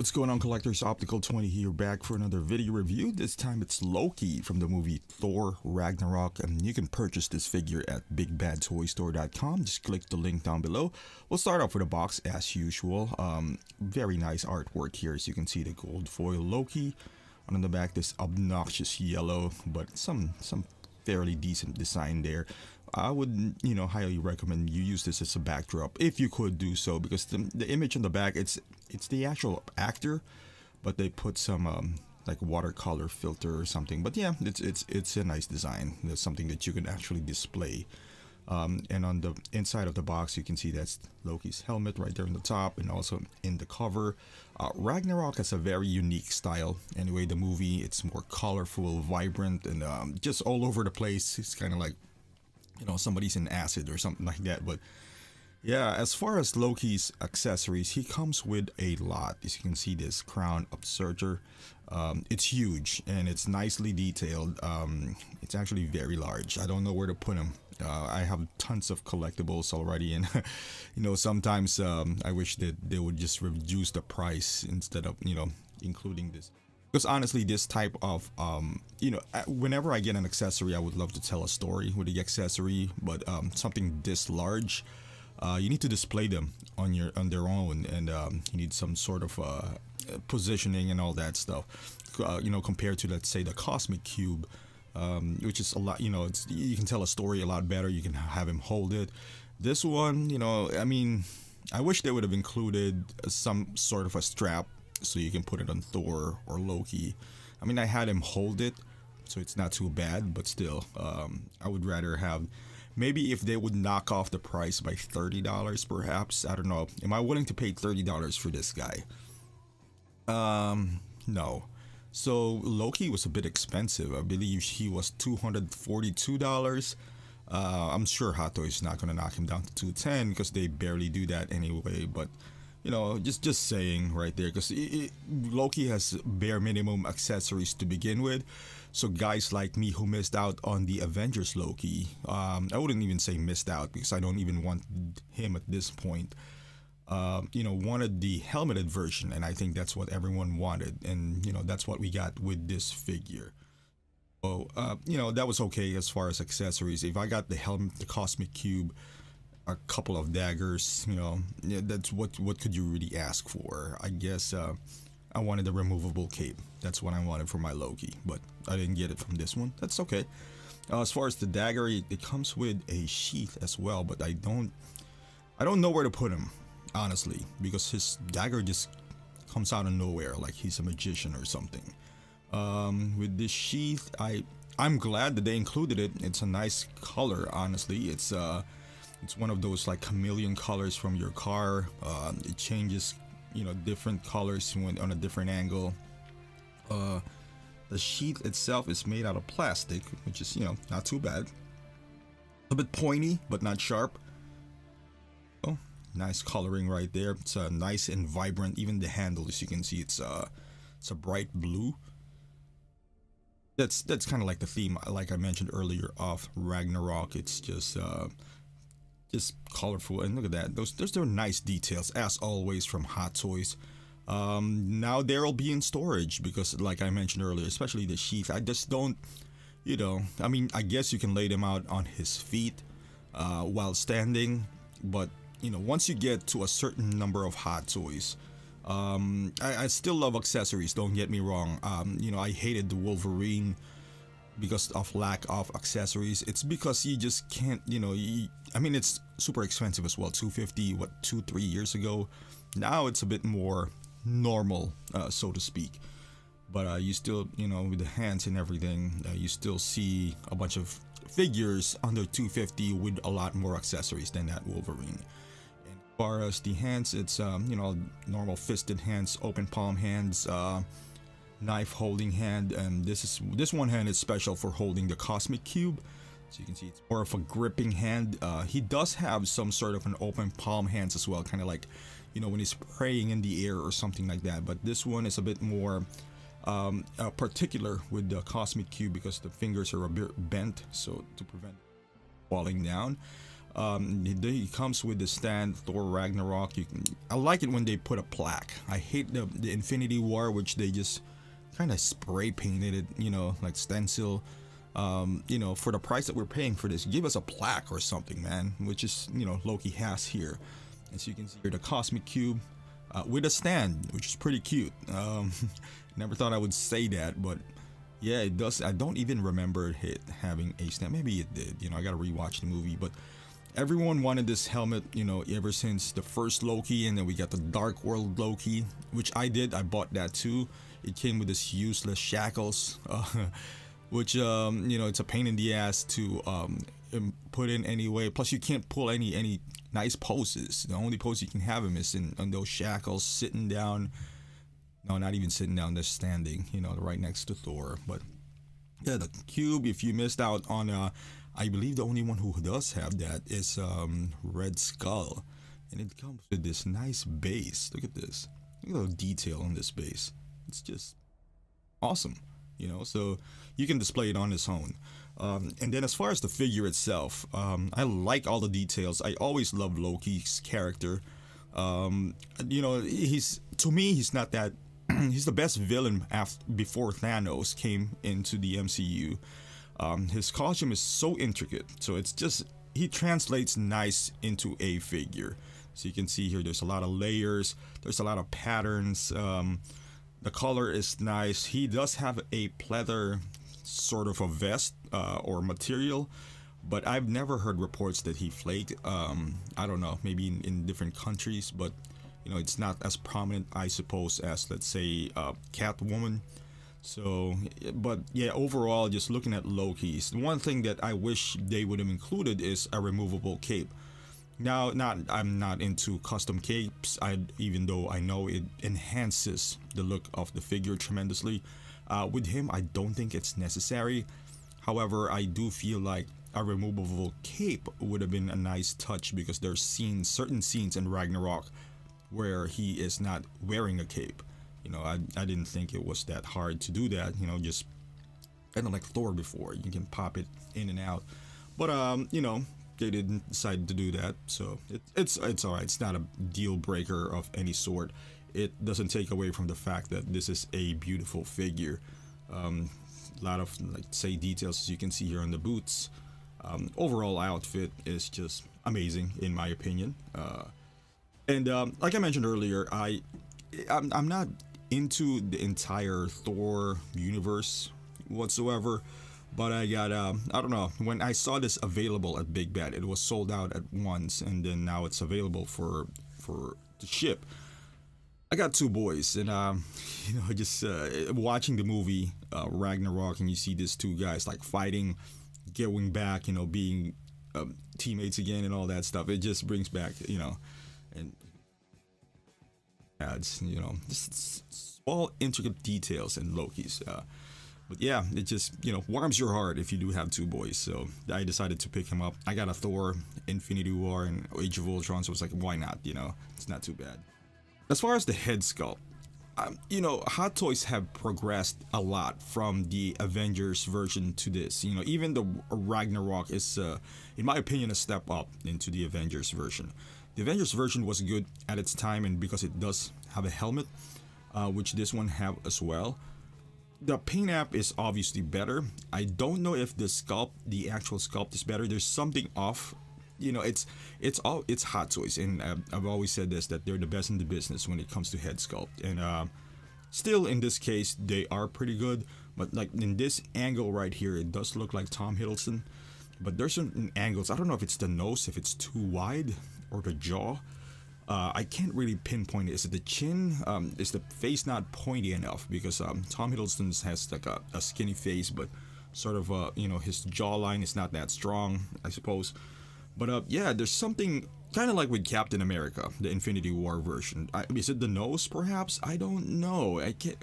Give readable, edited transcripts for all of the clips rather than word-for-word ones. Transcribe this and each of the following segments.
What's going on, collectors? Optical 20 here, back for another video review. This time it's Loki from the movie Thor Ragnarok, and you can purchase this figure at bigbadtoystore.com. Just click the link down below. We'll start off with a box as usual. Very nice artwork here, as you can see the gold foil Loki. And on the back, this obnoxious yellow, but some fairly decent design there. I would, highly recommend you use this as a backdrop if you could do so, because the image on the back, it's the actual actor, but they put some like watercolor filter or something. But yeah, it's a nice design. It's something that you can actually display. And on the inside of the box, you can see that's Loki's helmet right there on the top, and also in the cover. Ragnarok has a very unique style. Anyway, the movie, it's more colorful, vibrant, and just all over the place. It's kind of like, somebody's in acid or something like that. But yeah, as far as Loki's accessories, he comes with a lot. As you can see, this crown upsurger, it's huge and it's nicely detailed. It's actually very large. I don't know where to put him. I have tons of collectibles already, and sometimes I wish that they would just reduce the price instead of including this. Because honestly, this type of, whenever I get an accessory, I would love to tell a story with the accessory. But something this large, you need to display them on their own, and you need some sort of positioning and all that stuff. Compared to, let's say, the Cosmic Cube, which is a lot. You can tell a story a lot better. You can have him hold it. This one, I wish they would have included some sort of a strap, so you can put it on Thor or Loki. I had him hold it, so it's not too bad, but still, I would rather have, maybe if they would knock off the price by $30 perhaps. I don't know. Am I willing to pay $30 for this guy? No. So Loki was a bit expensive. I believe he was $242. I'm sure Hot Toys is not going to knock him down to $210 because they barely do that anyway, but just saying right there, because Loki has bare minimum accessories to begin with. So guys like me who missed out on the Avengers Loki, I wouldn't even say missed out, because I don't even want him at this point, wanted the helmeted version, and I think that's what everyone wanted, and that's what we got with this figure. So that was okay as far as accessories. If I got the helmet, the Cosmic Cube, a couple of daggers, that's what could you really ask for? I guess I wanted a removable cape. That's what I wanted for my Loki, but I didn't get it from this one. That's okay. As far as the dagger, it comes with a sheath as well, but I don't know where to put him, honestly, because his dagger just comes out of nowhere, like he's a magician or something. With this sheath, I'm glad that they included it. It's a nice color, honestly. It's one of those like chameleon colors from your car. It changes, different colors when on a different angle. The sheath itself is made out of plastic, which is, not too bad. A bit pointy, but not sharp. Oh, nice coloring right there. It's nice and vibrant. Even the handle, as you can see, it's a bright blue. That's kind of like the theme, like I mentioned earlier, of Ragnarok. It's just colorful, and look at that. Those are nice details as always from Hot Toys. Now they'll be in storage because, like I mentioned earlier, especially the sheath, I just don't, I guess you can lay them out on his feet while standing, but once you get to a certain number of Hot Toys, I still love accessories, don't get me wrong. I hated the Wolverine because of lack of accessories. It's because you just can't, it's super expensive as well. $250, 2-3 years ago. Now it's a bit more normal, so to speak. But you still, with the hands and everything, you still see a bunch of figures under $250 with a lot more accessories than that Wolverine. And as far as the hands, it's normal fisted hands, open palm hands, knife holding hand, and this one hand is special for holding the Cosmic Cube. So you can see it's more of a gripping hand. He does have some sort of an open palm hands as well, kind of like when he's praying in the air or something like that. But this one is a bit more particular with the Cosmic Cube because the fingers are a bit bent, so to prevent falling down. He comes with the stand Thor Ragnarok. I like it when they put a plaque. I hate the Infinity War, which they just kind of spray painted it, like stencil. For the price that we're paying for this, give us a plaque or something, man. Which is, Loki has here. As you can see here, the Cosmic Cube with a stand, which is pretty cute. Never thought I would say that, but yeah, it does. I don't even remember it having a stand. Maybe it did. I gotta rewatch the movie, but everyone wanted this helmet, ever since the first Loki, and then we got the Dark World Loki, which I did. I bought that too. It came with this useless shackles, which it's a pain in the ass to put in anyway. Plus, you can't pull any nice poses. The only pose you can have him is on those shackles, sitting down. No, not even sitting down, they're standing, right next to Thor. But yeah, the cube, if you missed out on, I believe the only one who does have that is Red Skull. And it comes with this nice base. Look at this. Look at the detail on this base. It's just awesome, so you can display it on its own. And then as far as the figure itself, I like all the details. I always love Loki's character. He's not that. He's the best villain before Thanos came into the MCU. His costume is so intricate, so it's just, he translates nice into a figure. So you can see here, there's a lot of layers, there's a lot of patterns. The color is nice. He does have a pleather sort of a vest or material, but I've never heard reports that he flaked. I don't know, maybe in different countries, but it's not as prominent, I suppose, as, let's say, Catwoman. So, but yeah, overall, just looking at Loki's, one thing that I wish they would have included is a removable cape. Now, I'm not into custom capes, even though I know it enhances the look of the figure tremendously. With him, I don't think it's necessary. However, I do feel like a removable cape would have been a nice touch, because there's certain scenes in Ragnarok where he is not wearing a cape. I didn't think it was that hard to do that. Just kind of like Thor before, you can pop it in and out. But they didn't decide to do that, so it's alright. It's not a deal breaker of any sort. It doesn't take away from the fact that this is a beautiful figure. A lot of, say, details, as you can see here on the boots. Overall outfit is just amazing in my opinion. And like I mentioned earlier, I'm not into the entire Thor universe whatsoever, but I got I don't know, when I saw this available at Big Bad, it was sold out at once, and then now it's available for to ship. I got two boys, and just watching the movie Ragnarok, and you see these two guys like fighting, going back, being teammates again, and all that stuff. It just brings back, and adds, just small intricate details in Loki's. But yeah, it just, warms your heart if you do have two boys. So I decided to pick him up. I got a Thor, Infinity War, and Age of Ultron, so I was like, why not? It's not too bad. As far as the head sculpt, Hot Toys have progressed a lot from the Avengers version to this. Even the Ragnarok is, in my opinion, a step up into the Avengers version. The Avengers version was good at its time, and because it does have a helmet, which this one have as well. The paint app is obviously better. I don't know if the actual sculpt is better. There's something off. It's Hot Toys, and I've always said this, that they're the best in the business when it comes to head sculpt. And still, in this case, they are pretty good. But like in this angle right here, it does look like Tom Hiddleston. But there's certain angles. I don't know if it's the nose, if it's too wide, or the jaw. I can't really pinpoint it. Is it the chin? Is the face not pointy enough? Because Tom Hiddleston has like a skinny face, but sort of his jawline is not that strong, I suppose. But yeah, there's something kind of like with Captain America, the Infinity War version. Is it the nose, perhaps? I don't know. I can't.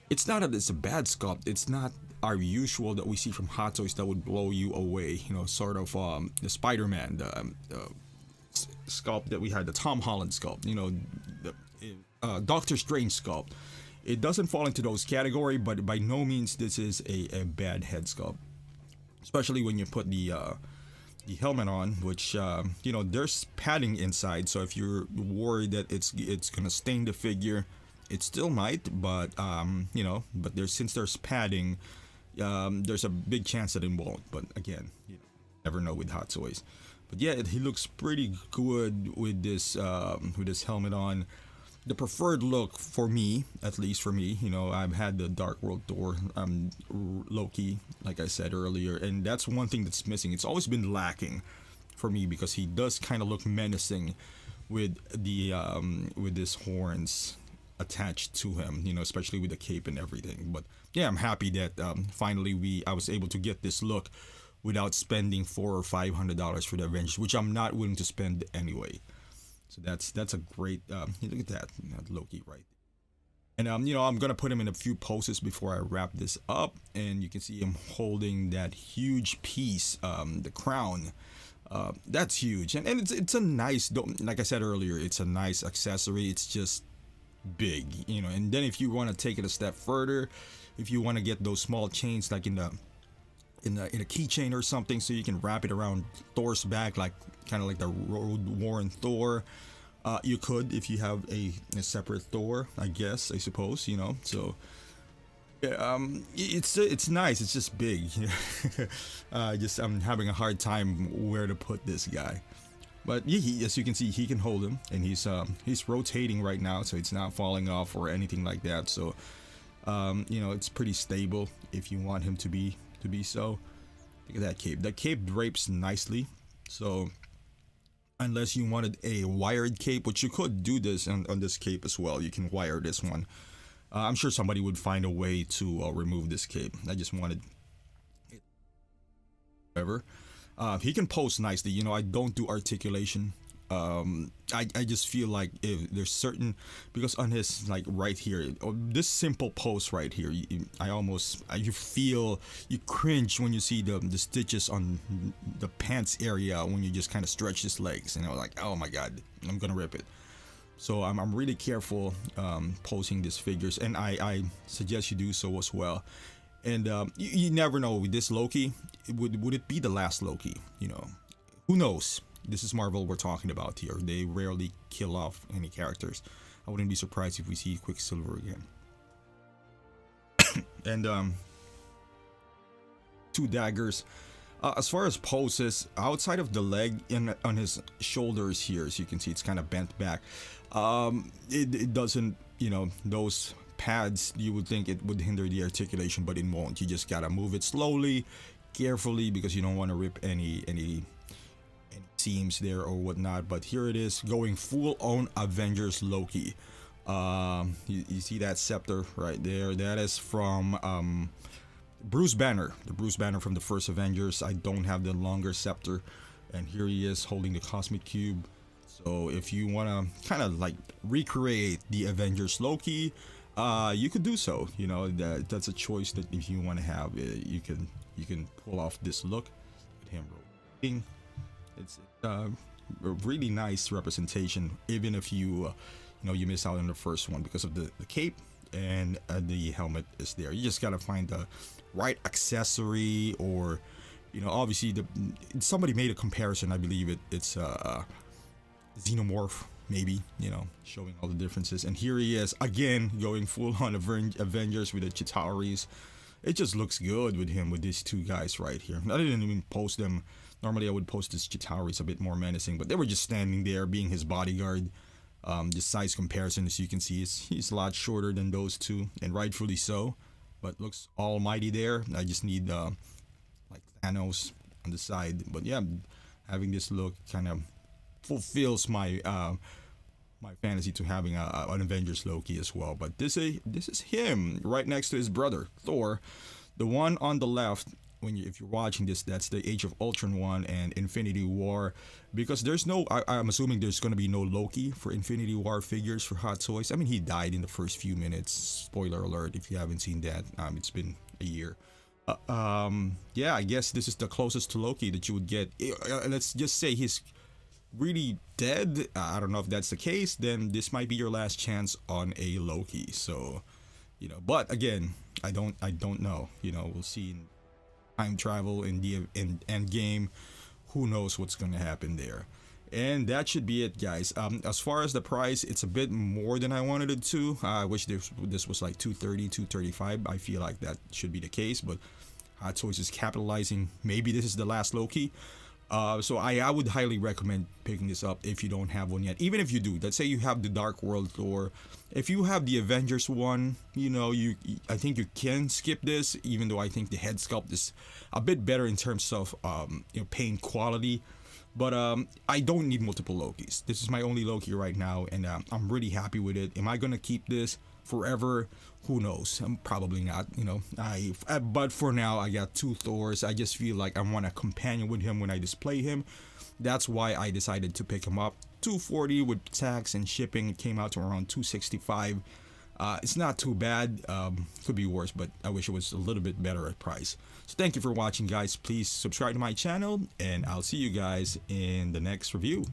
It's not that it's a bad sculpt. It's not our usual that we see from Hot Toys that would blow you away. Sort of the Spider-Man, the sculpt that we had, the Tom Holland sculpt, the Doctor Strange sculpt. It doesn't fall into those category, but by no means this is a bad head sculpt. Especially when you put the the helmet on, which you know, there's padding inside, so if you're worried that it's gonna stain the figure, it still might, but you know, but there's, since there's padding, there's a big chance that it won't. But again, you never know with Hot Toys. But yeah, he looks pretty good with this helmet on. The preferred look for me, at least for me, you know, I've had the Dark World Thor, Loki, like I said earlier, and that's one thing that's missing. It's always been lacking for me because he does kind of look menacing with the with his horns attached to him, you know, especially with the cape and everything. But yeah, I'm happy that finally I was able to get this look without spending $400 or $500 for the Avengers, which I'm not willing to spend anyway. So that's a great look at that, Loki, right? And you know, I'm gonna put him in a few poses before I wrap this up, and you can see him holding that huge piece, the crown. That's huge, and it's a nice, like I said earlier, it's a nice accessory. It's just big, you know. And then if you want to take it a step further, if you want to get those small chains like in a keychain or something, so you can wrap it around Thor's back, like kind of like the road worn Thor. You could, if you have a separate Thor, I suppose, you know. So it's nice. It's just big. Just I'm having a hard time where to put this guy. But as you can see, he can hold him, and he's rotating right now, so it's not falling off or anything like that. So you know, it's pretty stable if you want him to be so. Look at that cape. That cape drapes nicely. So unless you wanted a wired cape, which you could do this on this cape as well, you can wire this one. I'm sure somebody would find a way to remove this cape. I just wanted it. However, he can pose nicely. You know, I don't do articulation. I just feel like if there's certain, because on his, like right here, this simple pose right here, you feel, you cringe when you see the stitches on the pants area when you just kind of stretch his legs, and I'm like, oh my god, I'm gonna rip it. So I'm really careful posing these figures, and I suggest you do so as well. And you never know with this Loki, would it be the last Loki? You know, who knows? This is Marvel we're talking about here. They rarely kill off any characters. I wouldn't be surprised if we see Quicksilver again. And two daggers. As far as poses, outside of the leg and on his shoulders here, as you can see, it's kind of bent back. It doesn't, you know, those pads, you would think it would hinder the articulation, but it won't. You just gotta move it slowly, carefully, because you don't want to rip any seams there or whatnot. But here it is, going full on Avengers Loki. You see that scepter right there? That is from Bruce Banner, the Bruce Banner from the first Avengers. I don't have the longer scepter, and here he is holding the Cosmic Cube. So if you want to kind of like recreate the Avengers Loki, you could do so. You know, that's a choice that if you want to have, you can pull off this look with him rotating. It's a really nice representation, even if you you miss out on the first one because of the cape and the helmet is there. You just gotta find the right accessory, or obviously somebody made a comparison. I believe it's Xenomorph, maybe, showing all the differences. And here he is again, going full on Avengers with the Chitauri's. It just looks good with him, with these two guys right here. I didn't even post them. Normally I would post this Chitauri's a bit more menacing, but they were just standing there being his bodyguard. The size comparison, as you can see, he's a lot shorter than those two, and rightfully so, but looks almighty there. I just need like Thanos on the side. But yeah, having this look kind of fulfills my my fantasy to having an Avengers Loki as well. But this is him right next to his brother Thor. The one on the left, if you're watching this, that's the Age of Ultron one and Infinity War, because there's no, I'm assuming there's going to be no Loki for Infinity War figures for Hot Toys. I mean, he died in the first few minutes. Spoiler alert if you haven't seen that. It's been a year. Yeah, I guess this is the closest to Loki that you would get. Let's just say he's really dead. I don't know if that's the case. Then this might be your last chance on a Loki. So, but again, I don't know. We'll see in time travel in the end game who knows what's gonna happen there. And that should be it, guys. As far as the price, it's a bit more than I wanted it to. I wish this was like 230, 235. I feel like that should be the case, but Hot Toys is capitalizing. Maybe this is the last Loki. So I would highly recommend picking this up if you don't have one yet. Even if you do, let's say you have the Dark World Thor. If you have the Avengers one, you know, I think you can skip this, even though I think the head sculpt is a bit better in terms of paint quality. But I don't need multiple Lokis. This is my only Loki right now, and I'm really happy with it. Am I gonna keep this forever? Who knows? Probably not. But for now, I got 2 Thors. I just feel like I want a companion with him when I display him. That's why I decided to pick him up. $240 with tax and shipping. It came out to around $265. It's not too bad. Could be worse, but I wish it was a little bit better at price. So thank you for watching, guys. Please subscribe to my channel, and I'll see you guys in the next review.